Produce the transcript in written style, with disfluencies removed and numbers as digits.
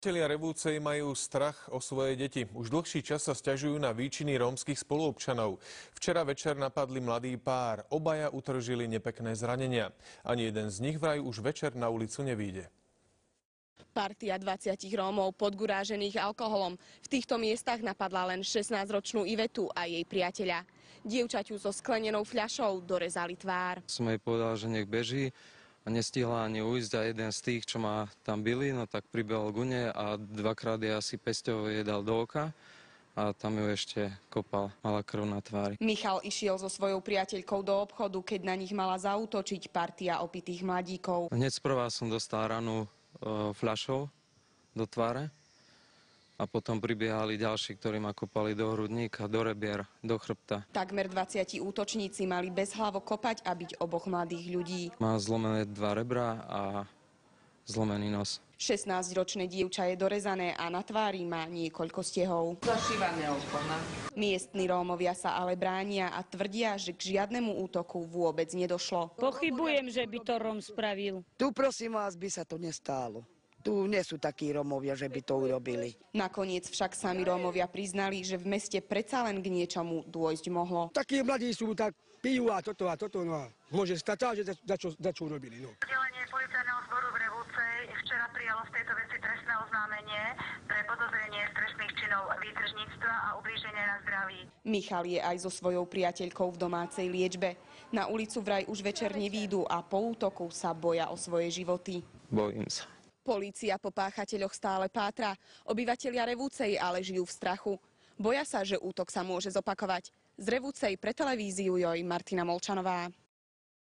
Obyvatelia Revúcej majú strach o svoje deti. Už dlhší čas sa sťažujú na výčiny rómskych spoluobčanov. Včera večer napadli mladý pár. Obaja utržili nepekné zranenia. Ani jeden z nich vraj už večer na ulicu nevyjde. Partia 20 Rómov podgurážených alkoholom. V týchto miestach napadla len 16-ročnú Ivetu a jej priateľa. Dievčaťu so sklenenou fľašou dorezali tvár. Som jej povedal, že nech beží. A nestihla ani ujsť a jeden z tých, čo ma tam bili, no tak pribehol k nej a dvakrát je asi pesťou jej dal do oka a tam ju ešte kopal, mala krv na tvári. Michal išiel so svojou priateľkou do obchodu, keď na nich mala zaútočiť partia opitých mladíkov. Hneď sprvá som dostal ranu fľašou do tváre a potom pribiehali ďalší, ktorí ma kopali do hrudníka, do rebier, do chrbta. Takmer 20 útočníci mali bezhlavo kopať a byť oboch mladých ľudí. Má zlomené 2 rebra a zlomený nos. 16-ročné dievča je dorezané a na tvári má niekoľko stehov. Zašívané okona. Miestni Rómovia sa ale bránia a tvrdia, že k žiadnemu útoku vôbec nedošlo. Pochybujem, že by to Róm spravil. Tu prosím vás, by sa to nestálo. Tu nie sú takí Rómovia, že by to urobili. Nakoniec však sami Rómovia priznali, že v meste predsa len k niečomu dôjsť mohlo. Takí mladí sú, tak pijú a toto, no a môže stať, že za čo urobili, no. Oddelenie policajného zboru v Revúcej včera prijalo v tejto veci trestné oznámenie pre podozrenie z trestných činov výtržníctva a ublíženia na zdraví. Michal je aj so svojou priateľkou v domácej liečbe. Na ulicu vraj už večer nevídu a po útoku sa boja o svoje životy. Bojím sa. Polícia po páchateľoch stále pátra. Obyvatelia Revúcej ale žijú v strachu. Boja sa, že útok sa môže zopakovať. Z Revúcej pre televíziu Joj Martina Molčanová.